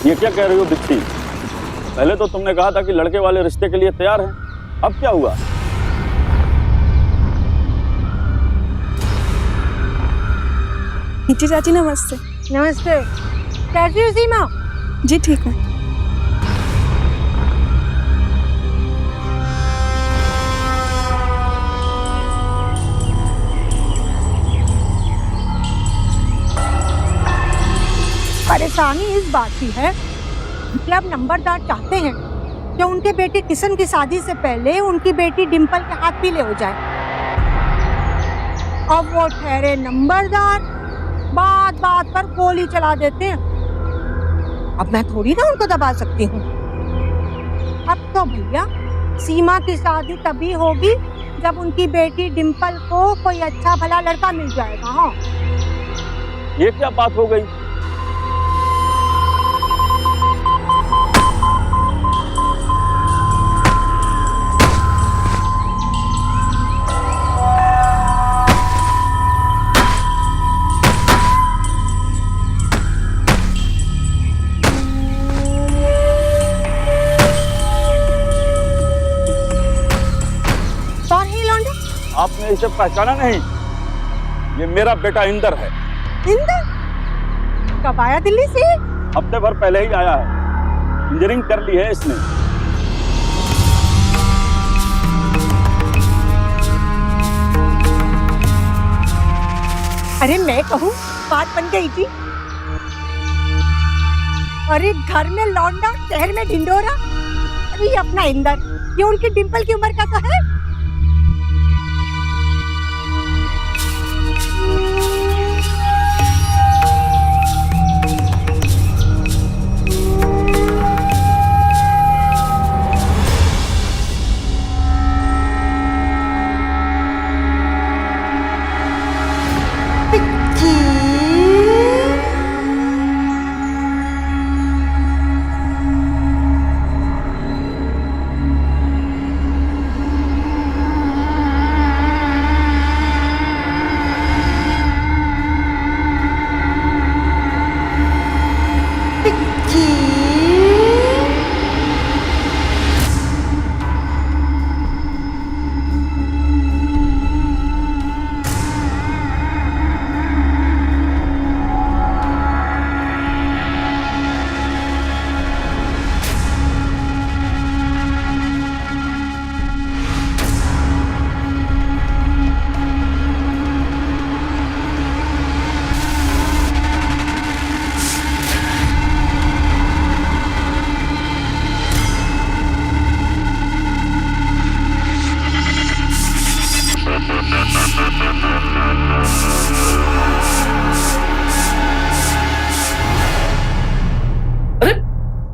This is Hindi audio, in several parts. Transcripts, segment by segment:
ये क्या कह रही हो बिट्टी? पहले तो तुमने कहा था कि लड़के वाले रिश्ते के लिए तैयार हैं, अब क्या हुआ? नीचे चाची नमस्ते। नमस्ते। कैसी हो सीमा? जी ठीक है। परेशानी इस बात की है कि अब नंबरदार चाहते हैं कि उनके बेटे किशन की शादी से पहले उनकी बेटी डिंपल के हाथ पीले हो जाए। अब वो ठहरे नंबरदार, बात बात पर गोली चला देते हैं। अब मैं थोड़ी ना उनको दबा सकती हूँ। अब तो भैया सीमा की शादी तभी होगी जब उनकी बेटी डिंपल को कोई अच्छा भला लड़का मिल जाएगा। हाँ, ये क्या बात हो गई? आपने इसे पहचाना नहीं? ये मेरा बेटा इंदर है। इंदर? कब आया दिल्ली से? हफ्ते भर पहले ही आया है। इंजीनियरिंग कर ली है इसने। अरे मैं कहूँ बात बन गई थी। अरे घर में लौंडा, शहर में ढिंडोरा। अरे अपना इंदर, ये उनकी डिंपल की उम्र का तो है।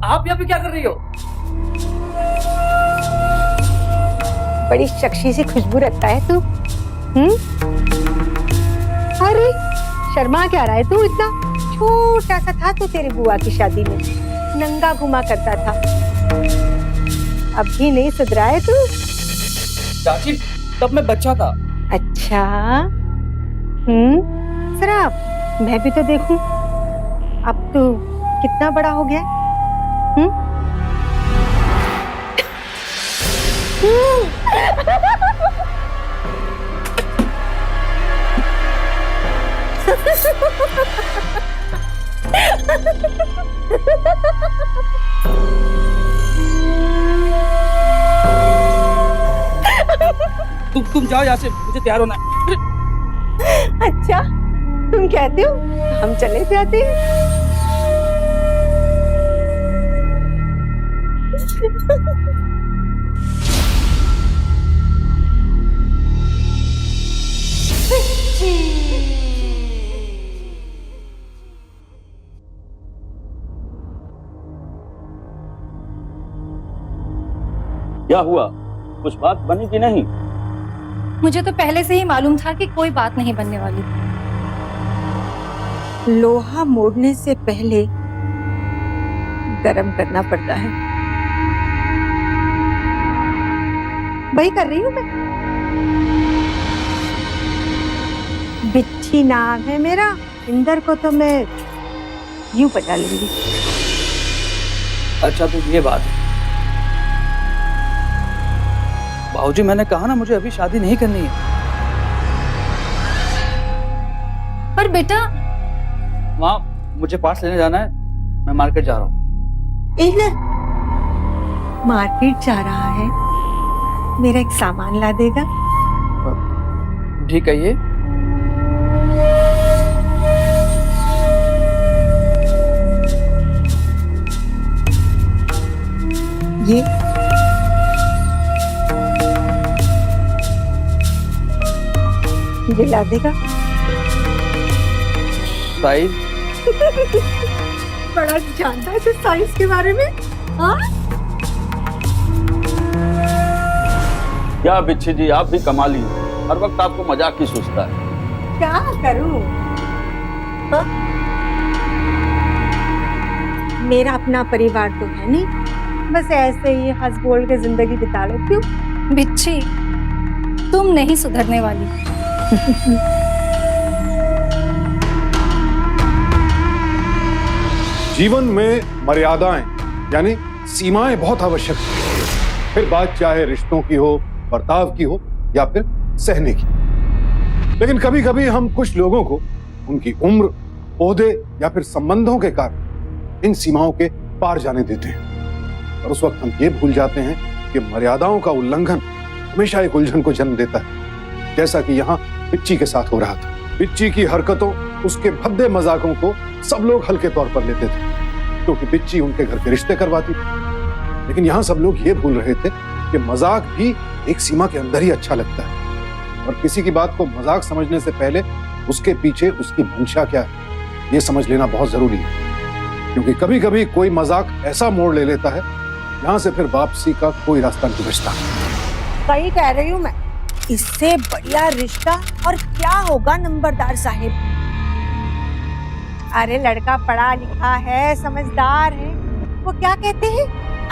आप यहाँ पे क्या कर रही हो? बड़ी शक्शी सी खुशबू रखता है तू। अरे शर्मा क्या रहा है तू? इतना छोटा सा था तू तेरी बुआ की शादी में, नंगा घुमा करता था। अब भी नहीं सुधरा है तू? चाची, तब मैं बच्चा था। अच्छा, जरा मैं भी तो देखूं, अब तू कितना बड़ा हो गया? तुम जाओ यहाँ से, मुझे तैयार होना है। अच्छा, तुम कहते हो हम चले जाते हैं? क्या हुआ? कुछ बात बनी कि नहीं? मुझे तो पहले से ही मालूम था कि कोई बात नहीं बनने वाली। लोहा मोड़ने से पहले गरम करना पड़ता है। वही कर रही हूँ मैं। बिच्छी नाम है मेरा। इंदर को तो मैं यूं पटा लूंगी। अच्छा तो ये बात है। बाबूजी मैंने कहा ना मुझे अभी शादी नहीं करनी है। पर बेटा माँ मुझे पास लेने जाना है, मैं मार्केट जा रहा हूँ। इधर मार्केट जा रहा है, मेरा एक सामान ला देगा? ठीक है ये ला देगा? साइज बड़ा जानता है तो साइज के बारे में। हाँ क्या बिच्छी जी, आप भी कमाली हैं। हर वक्त आपको मजाक की सोचता है। क्या करूं? हाँ? मेरा अपना परिवार तो है नहीं, बस ऐसे ही हंस बोल के जिंदगी बिता लेती हूँ। बिच्छी, तुम नहीं सुधरने वाली। जीवन में मर्यादाएं यानी सीमाएं बहुत आवश्यक हैं। फिर बात चाहे रिश्तों की हो, बर्ताव की हो या फिर सहने की। लेकिन कभी कभी हम कुछ लोगों को उनकी उम्र, ओहदे या फिर संबंधों के कारण इन सीमाओं के पार जाने देते हैं और उस वक्त हम ये भूल जाते हैं कि मर्यादाओं का उल्लंघन हमेशा एक उलझन को जन्म देता है, जैसा कि यहाँ बिच्ची के साथ हो रहा था। बिच्ची की हरकतों, उसके भद्दे मजाकों को सब लोग हल्के तौर पर लेते थे क्योंकि बिच्ची उनके घर के रिश्ते करवाती थी। लेकिन यहाँ सब लोग ये भूल रहे थे कि मजाक भी एक सीमा के अंदर ही अच्छा लगता है और किसी की बात को मजाक समझने से पहले उसके पीछे उसकी मंशा क्या है ये समझ लेना बहुत जरूरी है, क्योंकि कभी कभी कोई मजाक ऐसा मोड़ ले लेता है जहां से फिर वापसी का कोई रास्ता नहीं बचता। सही कह रही हूँ मैं। इससे बढ़िया रिश्ता और क्या होगा नंबरदार साहिब। अरे लड़का पढ़ा लिखा है, समझदार है, वो क्या कहते हैं,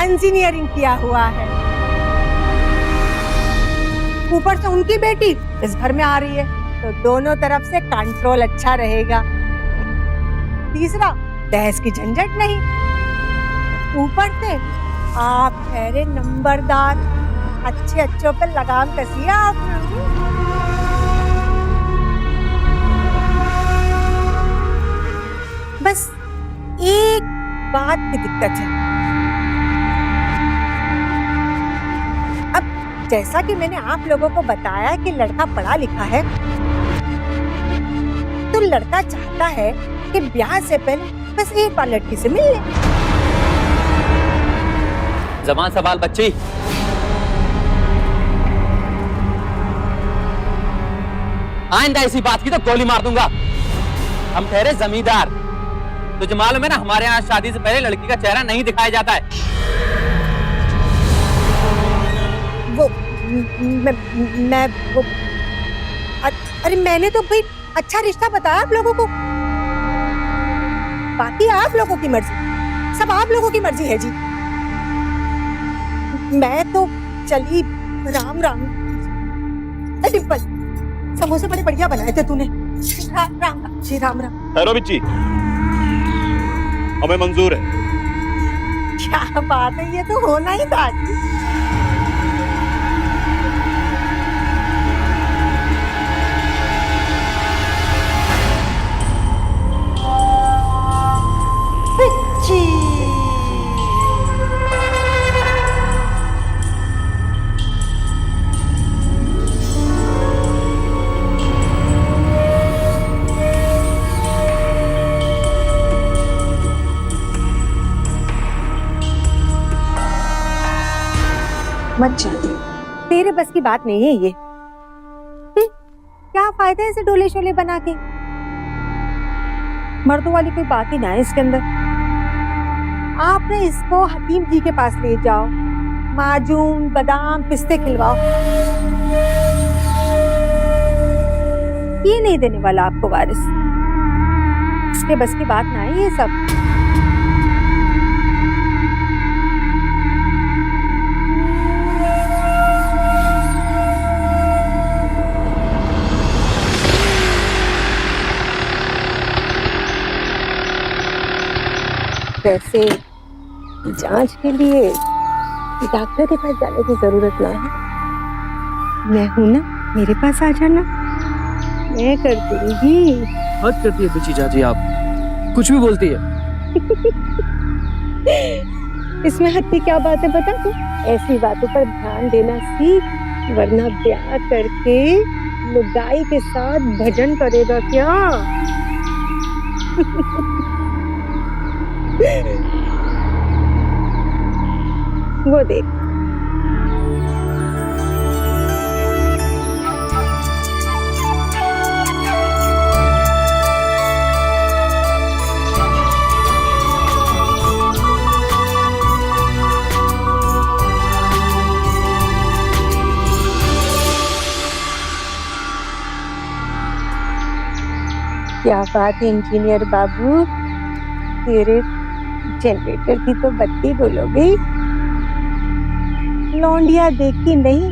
इंजीनियरिंग किया हुआ है। ऊपर से उनकी बेटी इस घर में आ रही है तो दोनों तरफ से कंट्रोल अच्छा रहेगा। तीसरा, दहेज की झंझट नहीं। ऊपर से आप ठहरे नंबरदार, अच्छे अच्छों पे लगाम कसिए आप। बस एक बात की दिक्कत है। अब जैसा कि मैंने आप लोगों को बताया कि लड़का पढ़ा लिखा है, तो लड़का चाहता है कि ब्याह से पहले बस एक बार लड़की से मिल ले। जबान संभाल बच्ची। आइंदा ऐसी बात की तो गोली मार दूंगा। हम ठहरे जमींदार, तुझे मालूम है ना हमारे यहाँ शादी से पहले लड़की का चेहरा नहीं दिखाया जाता है। वो मैं वो अरे मैंने तो भाई अच्छा रिश्ता बताया आप लोगों को। बाकी आप लोगों की मर्जी, सब आप लोगों की मर्जी है जी। मैं तो चली। राम राम। डिम्पल, समोसे बड़े बढ़िया बनाए थे तूने। राम राम जी। राम राम। ठहरो बिच्ची, हमें मंजूर है। क्या बात है, ये तो होना ही था। मत जा, तेरे बस की बात नहीं है ये। क्या फायदा है इसे डोले शोले बना के। मर्दों वाली कोई बात ही ना है इसके अंदर। आपने इसको हकीम जी के पास ले जाओ, माजून, बादाम, पिस्ते खिलवाओ, ये नहीं देने वाला आपको वारिस। इसके बस की बात ना है ये सब। वैसे जांच के लिए डॉक्टर के पास जाने की जरूरत ना है। मैं हूं ना, मेरे पास आ जाना, मैं कर दूंगी। हद करती है बिची चाची, आप कुछ भी बोलती है। इसमें हद की क्या बात है बता तू? ऐसी बातों पर ध्यान देना सीख, वरना ब्याह करके लुगाई के साथ भजन करेगा क्या? वो देख, क्या बात है इंजीनियर बाबू, तेरे जनरेटर की तो बत्ती गुल हो गई। लौंडिया देखी नहीं,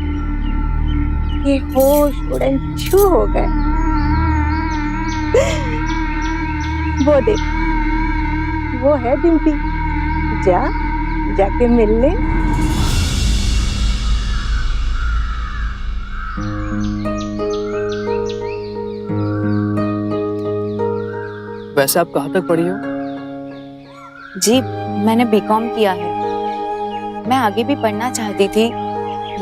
ये होश उड़न छू हो गए। वो देख, वो है डिम्पी, जाके मिल ले। वैसे आप कहाँ तक पढ़ी हो? जी मैंने बीकॉम किया है। मैं आगे भी पढ़ना चाहती थी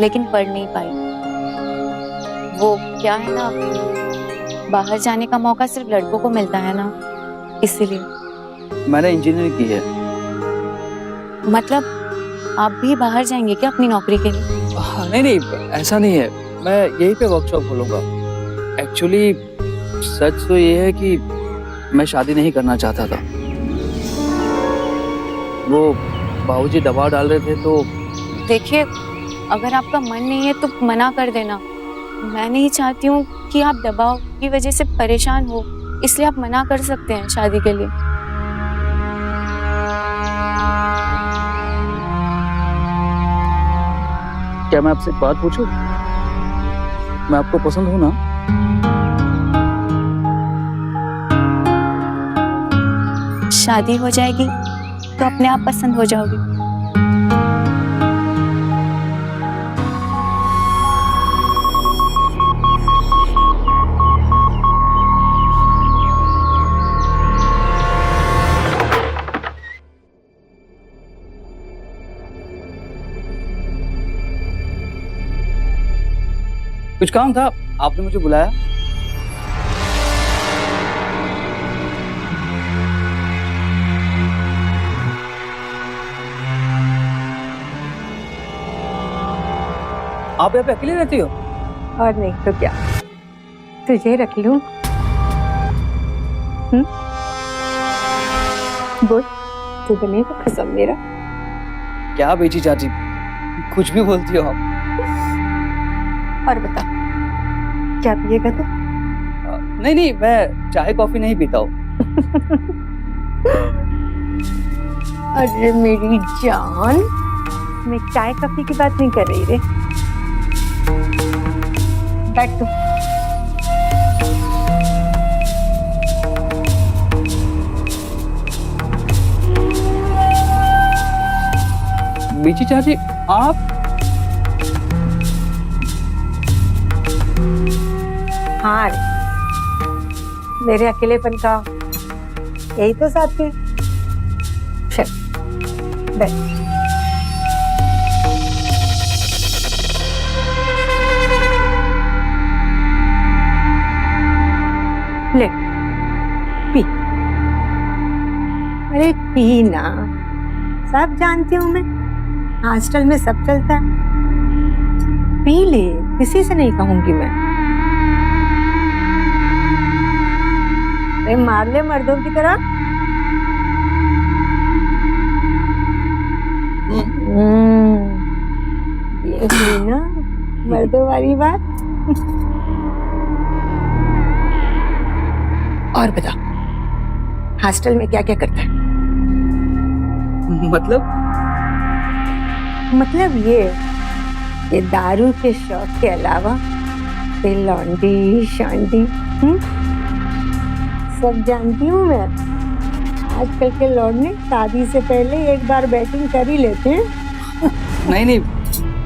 लेकिन पढ़ नहीं पाई। वो क्या है ना, बाहर जाने का मौका सिर्फ लड़कों को मिलता है ना, इसीलिए। मैंने इंजीनियरिंग की है। मतलब आप भी बाहर जाएंगे क्या अपनी नौकरी के लिए? नहीं, ऐसा नहीं है। मैं यहीं पे वर्कशॉप खोलूंगा। एक्चुअली सच तो ये है कि मैं शादी नहीं करना चाहता था। वो बाबूजी दबाव डाल रहे थे तो। देखिए, अगर आपका मन नहीं है तो मना कर देना। मैं नहीं चाहती हूँ कि आप दबाव की वजह से परेशान हो, इसलिए आप मना कर सकते हैं शादी के लिए। क्या मैं आपसे एक बात पूछूं? मैं आपको पसंद हूं ना? शादी हो जाएगी तो अपने आप पसंद हो जाओगी। कुछ काम था, आपने मुझे बुलाया? आप यहाँ पे अकेले रहती हो? और नहीं तो क्या, तुझे रख लूं? बोल, तू बनेगा कसम मेरा? क्या बेची चाची, कुछ भी बोलती हो आप। और बता, क्या पिएगा तू? नहीं, मैं चाय कॉफी नहीं पीता हूँ। अरे मेरी जान, मैं चाय कॉफी की बात नहीं कर रही रे। बैठ तू। बीची चाची, आप? हाँ रे, मेरे अकेलेपन का यही तो साथ है। चल बैठ। ले पी। अरे पी ना, सब जानती हूँ मैं, हॉस्टल में सब चलता है। पी ले, किसी से नहीं कहूंगी मैं। मार ले मर्दों की तरह। ये हुई ना मर्दों वाली बात। और बता, हॉस्टल में क्या क्या करता है? मतलब ये दारू के शौक के अलावा ये लौंडी शांडी सब जानती हूँ मैं। आजकल के लौंडे शादी से पहले एक बार बैटिंग कर ही लेते हैं। नहीं नहीं,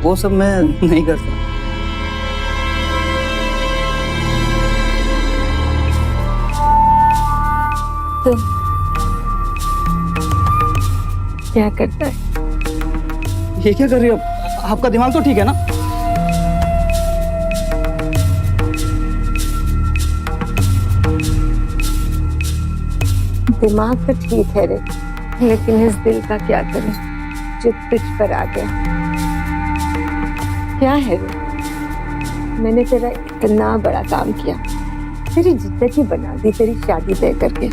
वो सब मैं नहीं करता। तो क्या करता है? ये क्या कर रही हो? आपका दिमाग तो ठीक है ना? दिमाग तो ठीक है रे, लेकिन इस दिल का क्या करें जो तुझ पर आ गया। क्या है रे, मैंने तेरा इतना बड़ा काम किया, तेरी जिंदगी बना दी तेरी शादी तय करके,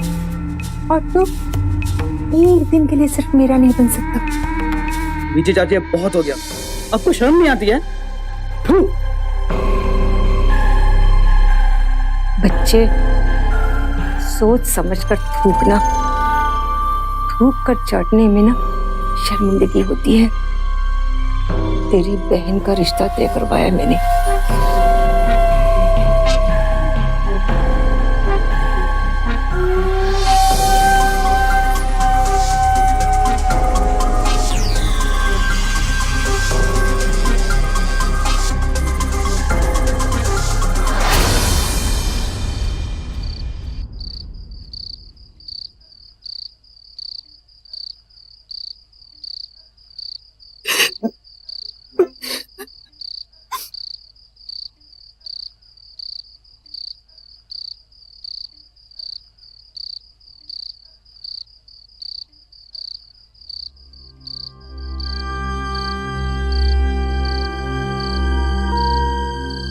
और तू एक दिन के लिए सिर्फ मेरा नहीं बन सकता। नीचे चाची, अब बहुत हो गया। आपको शर्म नहीं आती है? बच्चे, सोच समझकर थूकना, थूक कर चाटने में ना शर्मिंदगी होती है। तेरी बहन का रिश्ता तय करवाया मैंने।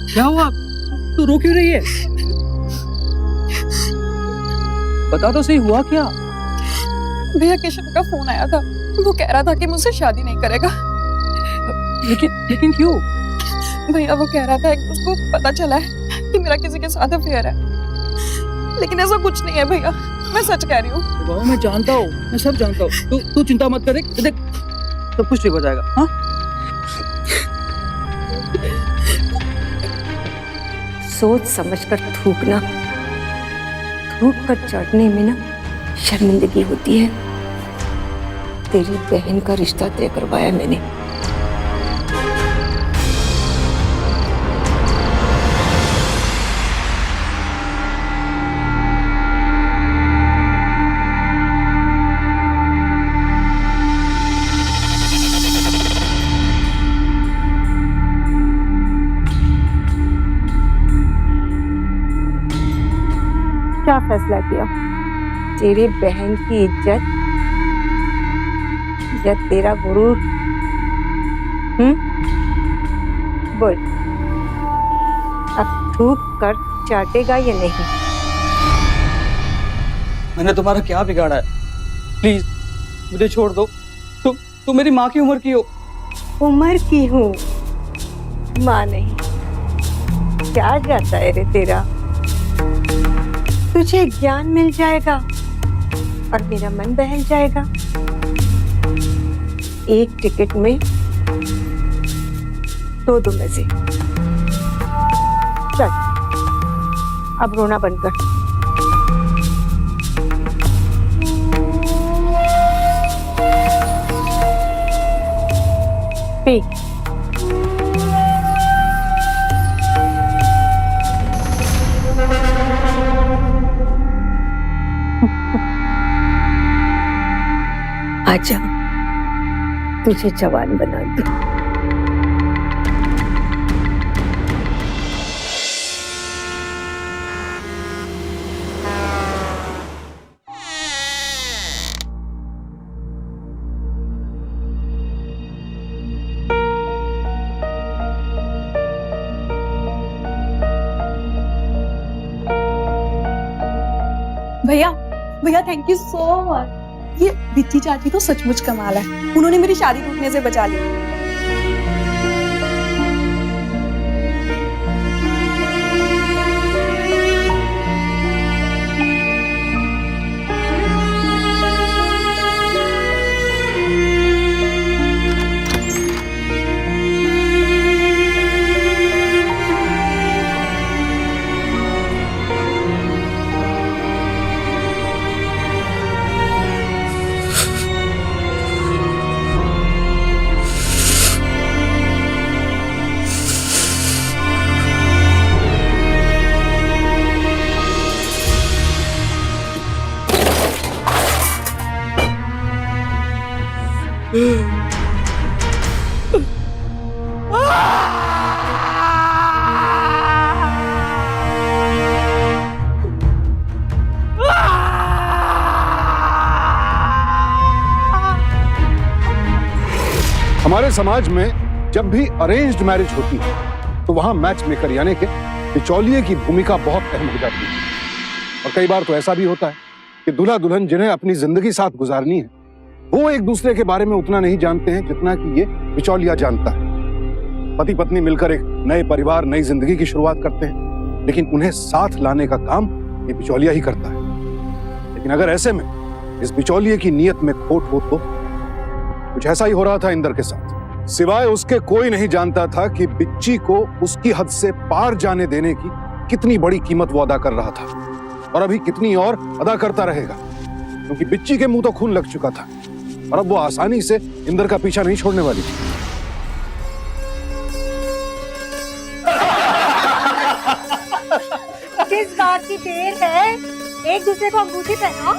क्या हुआ? तू रो क्यों रही है? बता तो सही, हुआ क्या? भैया केशव का फोन आया था, वो कह रहा था कि मुझसे शादी नहीं करेगा। लेकिन क्यों? भैया वो कह रहा था कि उसको पता चला है कि मेरा किसी के साथ अफेयर है, लेकिन ऐसा कुछ नहीं है भैया, मैं सच कह रही हूँ। बाबा मैं जानता हूँ, मैं सब जानता हूँ। तू चिंता मत कर, देख सब कुछ ठीक हो जाएगा। हाँ, सोच समझकर थूकना, थूक कर चाटने में ना शर्मिंदगी होती है। तेरी बहन का रिश्ता तय करवाया मैंने। क्या फैसला किया? तेरी बहन की इज्जत या तेरा गुरूर? बोल, अब थूक कर चाटेगा या नहीं? मैंने तुम्हारा क्या बिगाड़ा है? प्लीज मुझे छोड़ दो। तुम मेरी माँ की उम्र की हो। उम्र की हूँ, माँ नहीं। क्या जाता है रे तेरा? तुझे ज्ञान मिल जाएगा और मेरा मन बहल जाएगा। एक टिकट में दो मजे। चल अब रोना बंद कर। पी। आजा, तुझे जवान बना दूं। भैया भैया थैंक यू सो मच। ये बिच्ची चाची तो सचमुच कमाल है, उन्होंने मेरी शादी टूटने से बचा ली। हमारे समाज में जब भी अरेंज्ड मैरिज होती है तो वहां मैच मेकर यानी कि बिचौलिए की भूमिका बहुत अहम हो जाती है। और कई बार तो ऐसा भी होता है कि दूल्हा दुल्हन जिन्हें अपनी जिंदगी साथ गुजारनी है वो एक दूसरे के बारे में उतना नहीं जानते हैं जितना कि ये बिचौलिया जानता है। पति पत्नी मिलकर एक नए परिवार, नई जिंदगी की शुरुआत करते हैं, लेकिन उन्हें साथ लाने का काम ये बिचौलिया ही करता है। लेकिन अगर ऐसे में इस बिचौलिए की नीयत में खोट हो तो कुछ ऐसा ही हो रहा था इंदर के साथ। सिवाय उसके कोई नहीं जानता था कि बिच्ची को उसकी हद से पार जाने देने की कितनी बड़ी कीमत वो अदा कर रहा था और अभी कितनी और अदा करता रहेगा, क्योंकि बिच्ची के मुंह तो खून लग चुका था और अब वो आसानी से इंदर का पीछा नहीं छोड़ने वाली थी। किस बात की देर है, एक दूसरे को अंगूठी पहनाओ।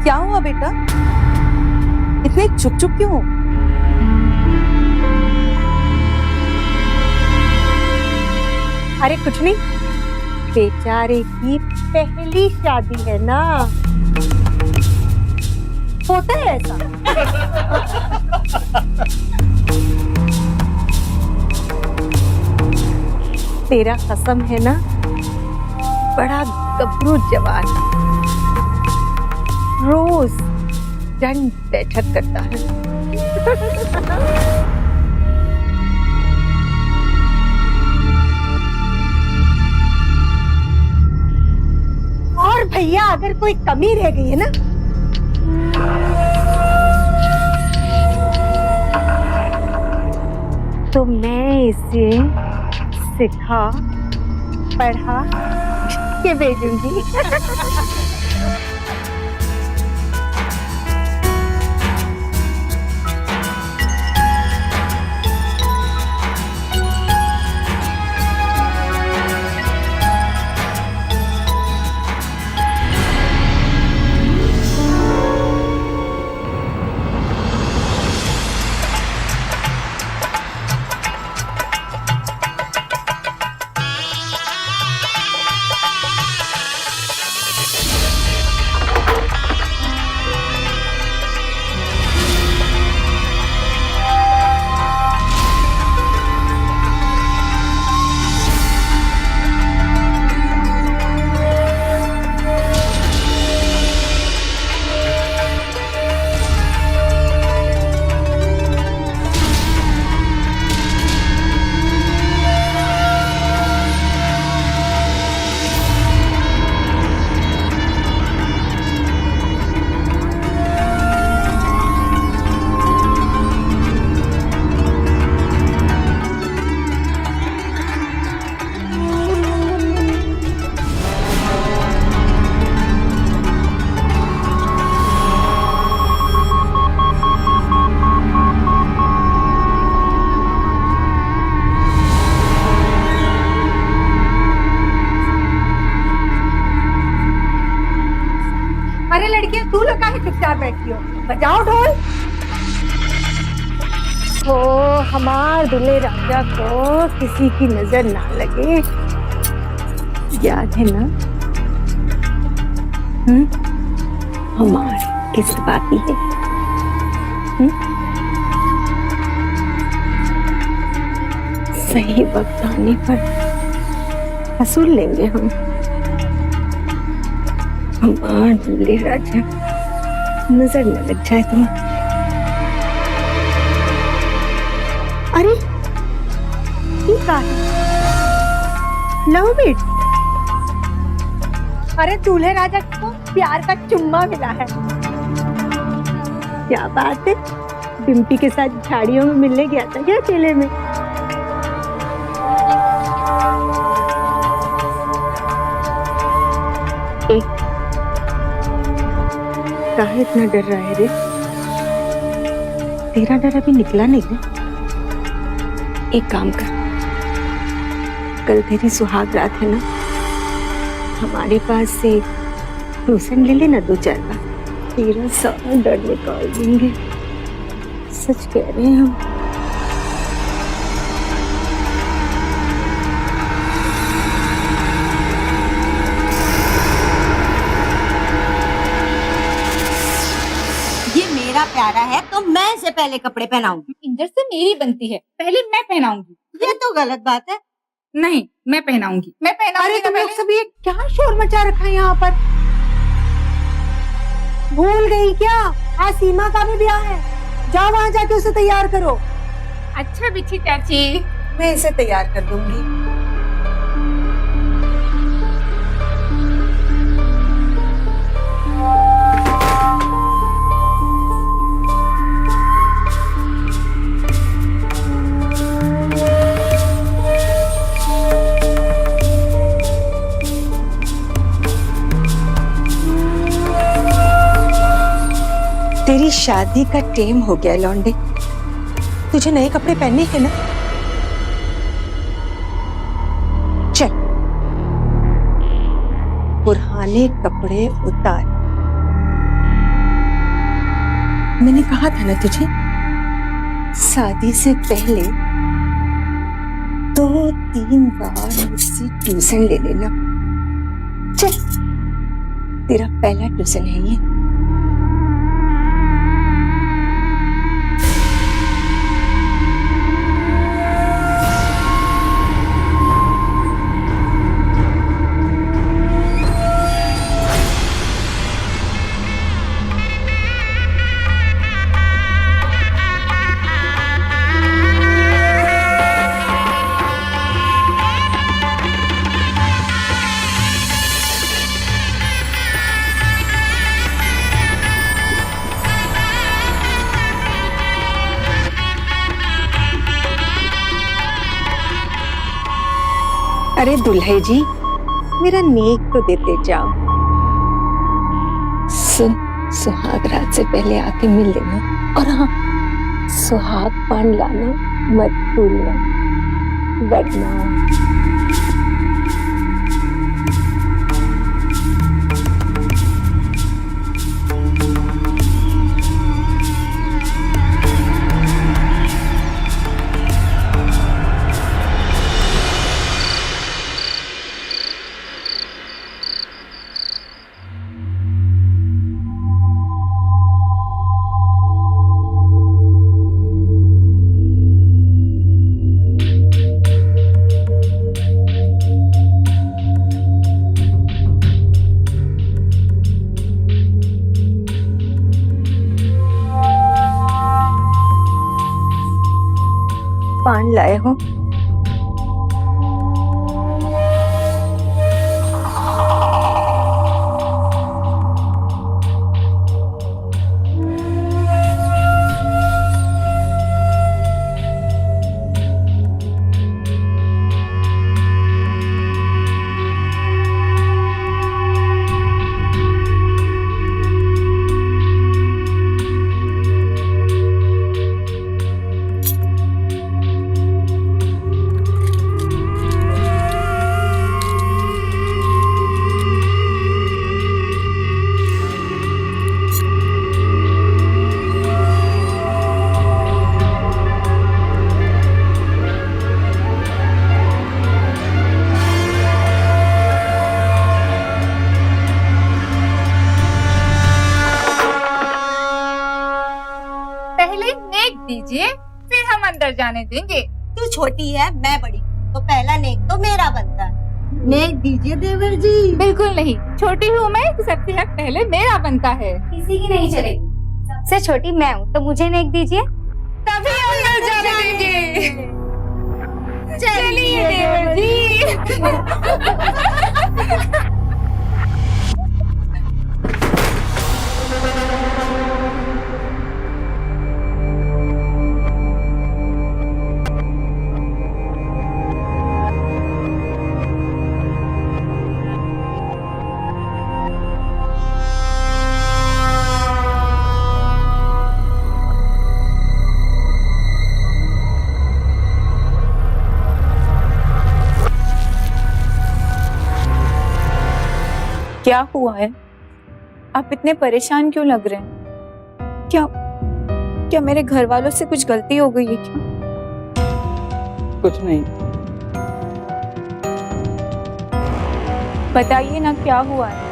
क्या हुआ बेटा, इतने चुप चुप क्यों हो? अरे कुछ नहीं, बेचारे की पहली शादी है ना, होता है ऐसा। तेरा कसम है ना, बड़ा गबरू जवान रोज दंड बैठक करता है। और भैया अगर कोई कमी रह गई है ना, तो मैं इसे सिखा पढ़ा के भेजूंगी। अरे लड़कियां, तू लोग काहे चुपचाप बैठी हो, बजाओ ढोल। तो हमार दुल्हे राजा को किसी की नजर ना लगे, याद है ना? हमारी किस बाती है? सही वक्त आने पर वसूल लेंगे हम। हमार दूल्हे राजा नजर न लग जाए तुम्हें। अरे ठीक है, लव इट। अरे दूल्हे राजा को प्यार का चुम्मा मिला है। क्या बात है, डिम्पी के साथ झाड़ियों में मिलने गया था क्या अकेले में? काहे इतना डर रहा है रे? तेरा डर अभी निकला नहीं ना? एक काम कर, कल तेरी सुहाग रात है ना, हमारे पास से ट्यूशन ले लेना 2-4 बार, तेरा सारा डर निकाल देंगे। सच कह रहे हैं हम। ये मेरा प्यारा है तो मैं इसे पहले कपड़े पहनाऊंगी। इंदर से मेरी बनती है, पहले मैं पहनाऊंगी। ये तो गलत बात है। नहीं, मैं पहनाऊंगी, मैं पहनाऊंगी। अरे तुम लोग सब ये क्या शोर मचा रखा है यहाँ पर? भूल गई क्या? आज सीमा का भी ब्याह है, जाओ वहाँ जाके उसे तैयार करो। अच्छा बिच्छी चाची, मैं इसे तैयार कर दूंगी। तेरी शादी का टाइम हो गया लौंडे, तुझे नए कपड़े पहनने हैं ना? चल पुराने कपड़े उतार। मैंने कहा था ना तुझे, शादी से पहले 2-3 बार मुझसे ट्यूशन ले लेना। चल, तेरा पहला ट्यूशन है ये। अरे दुल्हे जी, मेरा नेक तो देते जाओ। सुन, सुहाग रात से पहले आके मिल लेना, और हाँ, सुहाग पान लाना मत भूलना, वरना पान लाए हो? दीजिए, फिर हम अंदर जाने देंगे। तू छोटी है, मैं बड़ी, तो पहला नेक तो मेरा बनता है। नेक दीजिए देवर जी। बिल्कुल नहीं, छोटी हूँ मैं, तो सबसे हक पहले मेरा बनता है। किसी की नहीं चलेगी, सबसे छोटी मैं हूँ, तो मुझे नेक दीजिए, तभी अंदर जाने देंगे। चलिए देवर जी। क्या हुआ है? आप इतने परेशान क्यों लग रहे हैं? क्या मेरे घर वालों से कुछ गलती हो गई है क्या? कुछ नहीं। बताइए ना क्या हुआ है?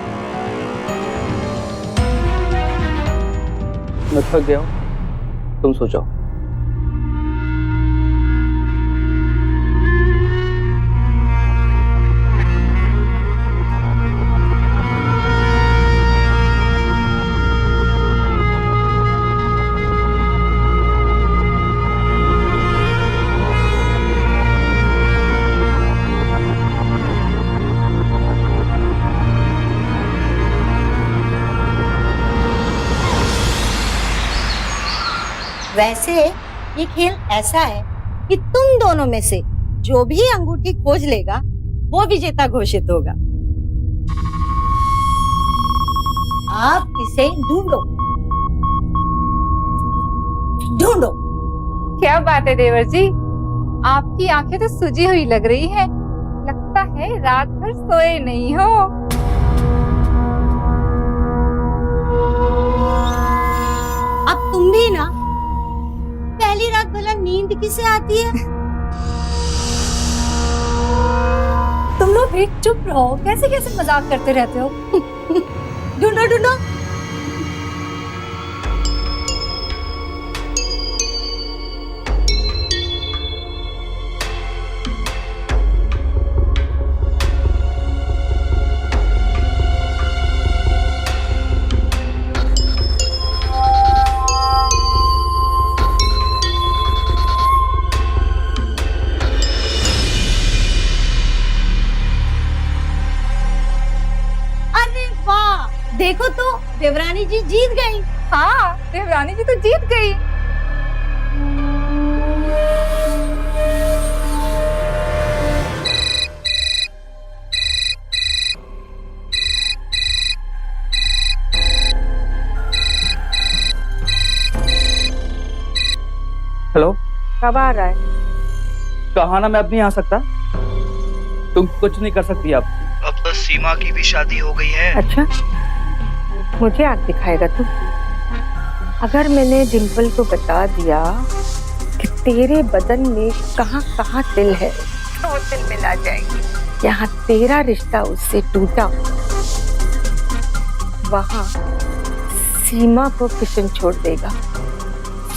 मैं थक गया हूँ, तुम सो जाओ। वैसे ये खेल ऐसा है कि तुम दोनों में से जो भी अंगूठी खोज लेगा वो विजेता घोषित होगा। आप इसे ढूंढो ढूंढो। क्या बात है देवर जी, आपकी आंखें तो सुजी हुई लग रही है। लगता है रात भर सोए नहीं हो। अब तुम भी ना, पहली रात भला नींद किसे आती है? तुम लोग भी चुप रहो, कैसे कैसे मजाक करते रहते हो। ढूंढो ढूंढो। देखो तो देवरानी जी जीत गई। हाँ, देवरानी जी तो जीत गई। हेलो, कब आ रहा है? कहा ना मैं अब नहीं आ सकता। तुम कुछ नहीं कर सकती अब तो सीमा की भी शादी हो गई है। अच्छा, मुझे आग दिखाएगा तू? अगर मैंने डिम्पल को बता दिया कि तेरे बदन में कहाँ कहाँ तिल है तो वो तिल मिला जाएंगे। यहाँ तेरा रिश्ता उससे टूटा, वहाँ सीमा को किशन छोड़ देगा।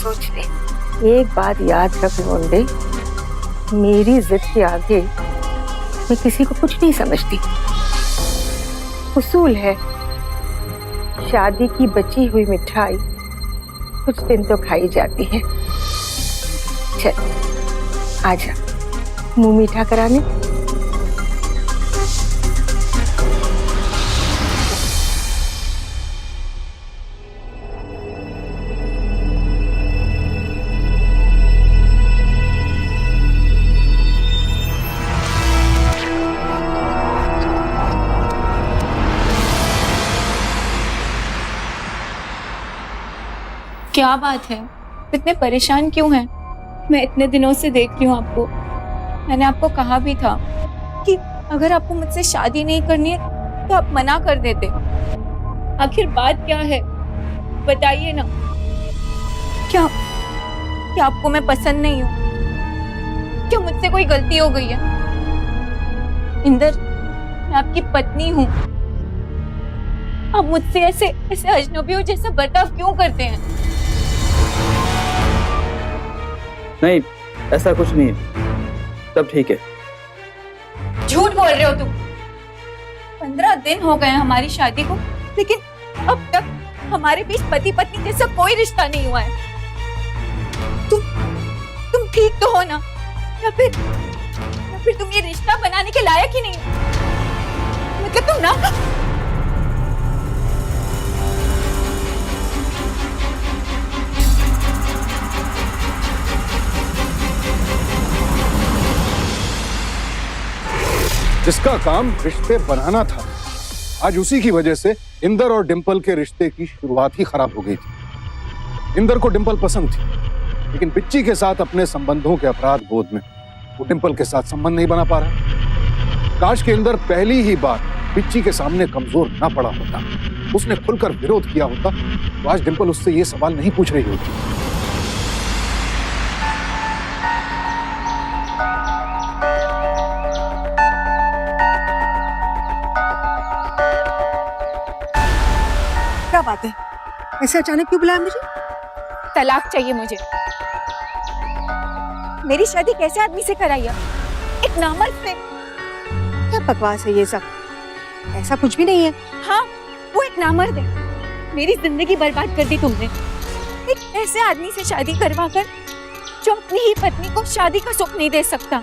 सोच ले, एक बात याद रख लोंडे, मेरी जिद के आगे मैं किसी को कुछ नहीं समझती। उसूल है, शादी की बची हुई मिठाई कुछ दिन तो खाई जाती है। चल आजा, मुंह मीठा कराने। क्या बात है, इतने परेशान क्यों हैं? मैं इतने दिनों से देख रही हूँ आपको। मैंने आपको कहा भी था कि अगर आपको मुझसे शादी नहीं करनी है तो आप मना कर देते। आखिर बात क्या है, बताइए ना। क्या आपको मैं पसंद नहीं हूँ? क्या मुझसे कोई गलती हो गई है? इंदर, मैं आपकी पत्नी हूँ। आप मुझसे ऐसे अजनबियों जैसा बर्ताव क्यों करते हैं? नहीं, ऐसा कुछ नहीं है, सब ठीक है। झूठ बोल रहे हो तुम। 15 दिन हो गए हमारी शादी को, लेकिन अब तक हमारे बीच पति पत्नी जैसा कोई रिश्ता नहीं हुआ है। तुम ठीक तो हो ना? या फिर तुम ये रिश्ता बनाने के लायक ही नहीं हो? मतलब तुम ना। जिसका काम रिश्ते बनाना था, आज उसी की वजह से इंदर और डिंपल के रिश्ते की शुरुआत ही खराब हो गई थी। इंदर को डिंपल पसंद थी, लेकिन बिच्ची के साथ अपने संबंधों के अपराध बोध में वो डिंपल के साथ संबंध नहीं बना पा रहा। काश के इंदर पहली ही बार पिच्ची के सामने कमजोर ना पड़ा होता, उसने खुलकर विरोध किया होता, तो आज डिंपल उससे ये सवाल नहीं पूछ रही होती। क्या बात है, ऐसे अचानक क्यों बुलाया मुझे? तलाक चाहिए मुझे। मेरी शादी कैसे आदमी से कराई है? एक नामर्द से। क्या बकवास है ये सब? ऐसा कुछ भी नहीं है। हाँ, वो एक नामर्द है। मेरी जिंदगी बर्बाद कर दी तुमने। एक ऐसे आदमी से शादी करवाकर जो अपनी ही पत्नी को शादी का सुख नहीं दे सकता।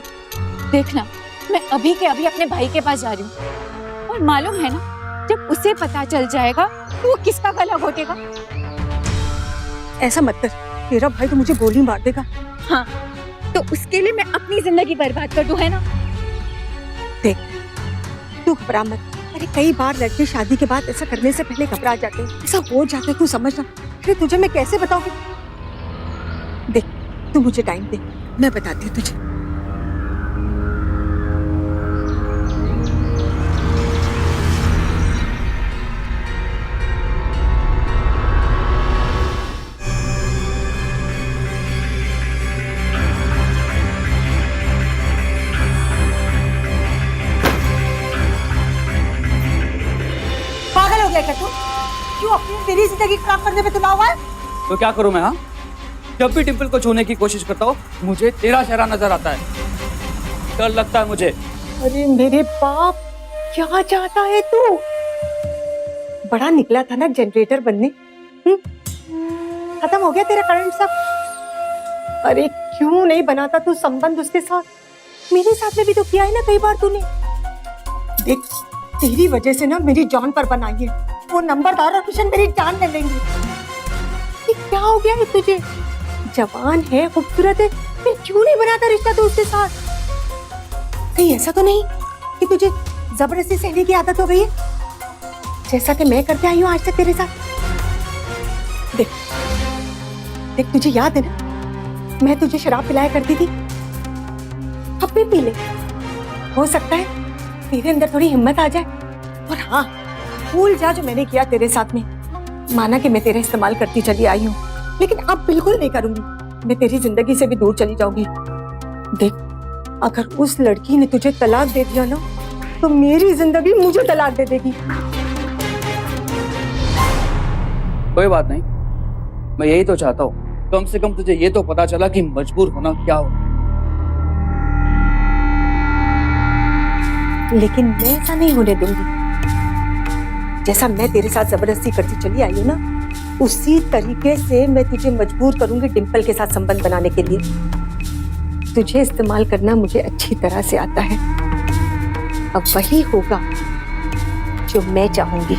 देखना, मैं अभी के अभी अपने भाई के पास जा रही हूँ और मालूम है ना, जब उसे पता चल जाएगा तो वो किसका गला घोटेगा। ऐसा मत कर, तेरा भाई तो मुझे गोली मार देगा। हाँ, तो उसके लिए मैं अपनी जिंदगी बर्बाद कर दूं, है ना? देख, तू घबरा मत। अरे कई बार लड़के शादी के बाद ऐसा करने से पहले घबरा जाते हैं, ऐसा हो जाता है, तू समझना। फिर तुझे मैं कैसे बताऊंगी? देख, तू मुझे टाइम दे, मैं बताती हूँ तुझे। पागल हो गया क्या तू? क्यों अपनी तेरी जिंदगी खराब करने पे तुला हुआ है? तो क्या करूं मैं? हाँ, जब भी डिंपल को छूने की कोशिश करता हूँ मुझे तेरा चेहरा नजर आता है, डर लगता है मुझे। अरे मेरे बाप, क्या चाहता है तू? बड़ा निकला था ना जनरेटर बनने, खत्म हो गया तेरा करंट सब। अरे क्यों नहीं बनाता तू संबंध उसके साथ? मेरे साथ में भी तो किया है ना कई बार तूने। देख, तेरी वजह से ना मेरी जान पर बनाई है। वो नंबरदार और किशन मेरी जान ले लेंगे। ये क्या हो गया है तुझे? जवान है, खूबसूरत है, फिर क्यों नहीं बनाता रिश्ता तू उसके साथ? कहीं ऐसा तो नहीं कि तुझे जबरदस्ती सहने की आदत हो गई है, जैसा कि मैं करके आई हूँ आज तक तेरे साथ? देख देख, तुझे याद है ना, मैं तुझे शराब पिलाया करती थी, अब भी पी ले। हो सकता है तेरे अंदर थोड़ी हिम्मत आ जाए। और हाँ, भूल जा जो मैंने किया तेरे साथ में। माना कि मैं तेरा इस्तेमाल करती चली आई हूँ, लेकिन अब बिल्कुल नहीं करूंगी। मैं तेरी जिंदगी से भी दूर चली जाऊंगी। देख, अगर उस लड़की ने तुझे तलाक दे दिया ना, तो मेरी जिंदगी मुझे तलाक दे देगी। कोई बात नहीं, मैं यही तो चाहता हूँ, कम से कम तुझे ये तो पता चला कि मजबूर होना क्या हो। लेकिन मैं ऐसा नहीं होने दूंगी। जैसा मैं तेरे साथ जबरदस्ती करती चली आई हूँ ना, उसी तरीके से मैं तुझे मजबूर करूंगी डिंपल के साथ संबंध बनाने के लिए। तुझे इस्तेमाल करना मुझे अच्छी तरह से आता है। अब वही होगा जो मैं चाहूंगी।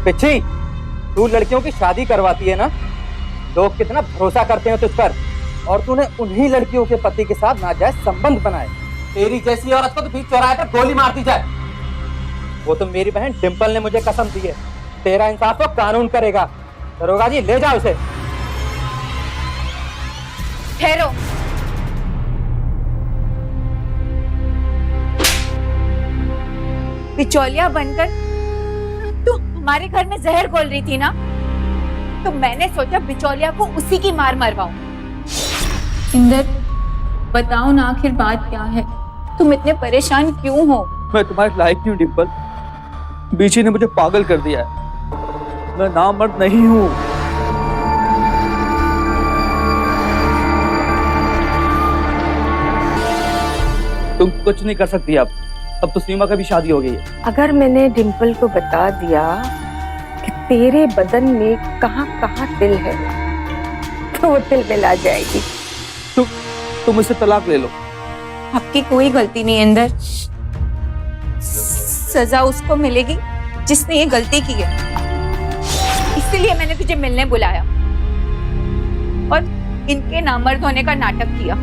पिच्छी, तू लड़कियों की शादी करवाती है ना, लोग कितना भरोसा करते हैं तुझ पर, और तूने उन्हीं लड़कियों के पति के साथ नाजायज संबंध बनाए। तेरी जैसी औरत को तो बीच चौराहे पर गोली मार दी जाए। वो तो मेरी बहन डिंपल ने मुझे कसम दी है, तेरा इंसाफ तो कानून करेगा। दरोगा जी, ले जाओ उसे। ठहरो। बिचौलिया बनकर तू हमारे घर में जहर घोल रही थी ना, तो मैंने सोचा बिचौलिया को उसी की मार मरवाऊं। इंदर, बताओ ना आखिर बात क्या है? तुम इतने परेशान क्यों हो? मैं तुम्हारे लायक नहीं हूँ डिंपल, बीची ने मुझे पागल कर दिया है। मैं नामर्द नहीं हूँ। तुम कुछ नहीं कर सकती अब तो सीमा का भी शादी हो गई है। अगर मैंने डिंपल को बता दिया कि तेरे बदन में कहाँ कहाँ तिल है, तो वो तिल मिला जाएगी। तुम मुझसे तलाक ले लो। आपकी कोई गलती नहीं अंदर, सजा उसको मिलेगी जिसने ये गलती की है। इसलिए मैंने तुझे मिलने बुलाया और इनके नामर्द होने का नाटक किया,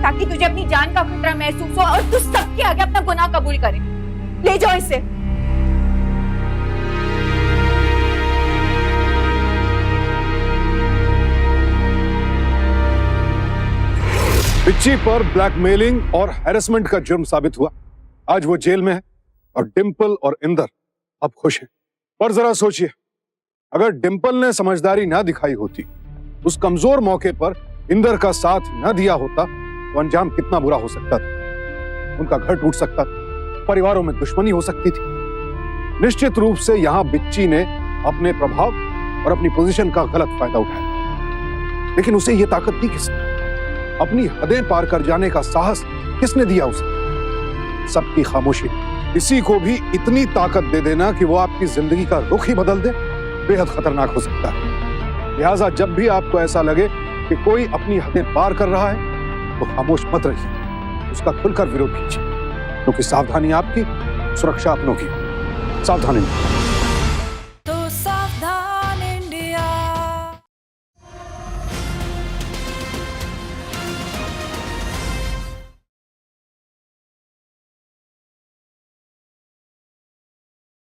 ताकि तुझे अपनी जान का खतरा महसूस हो और तू सबके आगे अपना गुनाह कबूल करे। ले जाओ इसे। बिच्ची पर ब्लैकमेलिंग और हैरेसमेंट का जुर्म साबित हुआ। आज वो जेल में है और डिंपल और इंदर अब खुश हैं। पर जरा सोचिए, अगर डिंपल ने समझदारी ना दिखाई होती, उस कमजोर मौके पर इंदर का साथ ना दिया होता, तो अंजाम कितना बुरा हो सकता था। उनका घर टूट सकता था, परिवारों में दुश्मनी हो सकती थी। निश्चित रूप से यहां बिच्ची ने अपने प्रभाव और अपनी पोजीशन का गलत फायदा उठाया। लेकिन उसे यह ताकत दी किसने? अपनी हदें पार कर जाने का साहस किसने दिया उसे? सबकी खामोशी। किसी को भी इतनी ताकत दे देना कि वो आपकी जिंदगी का रुख ही बदल दे, बेहद खतरनाक हो सकता है। लिहाजा जब भी आपको ऐसा लगे कि कोई अपनी हदें पार कर रहा है, तो खामोश मत रहिए, उसका खुलकर विरोध कीजिए, क्योंकि सावधानी आपकी, सुरक्षा अपनों की। सावधानी।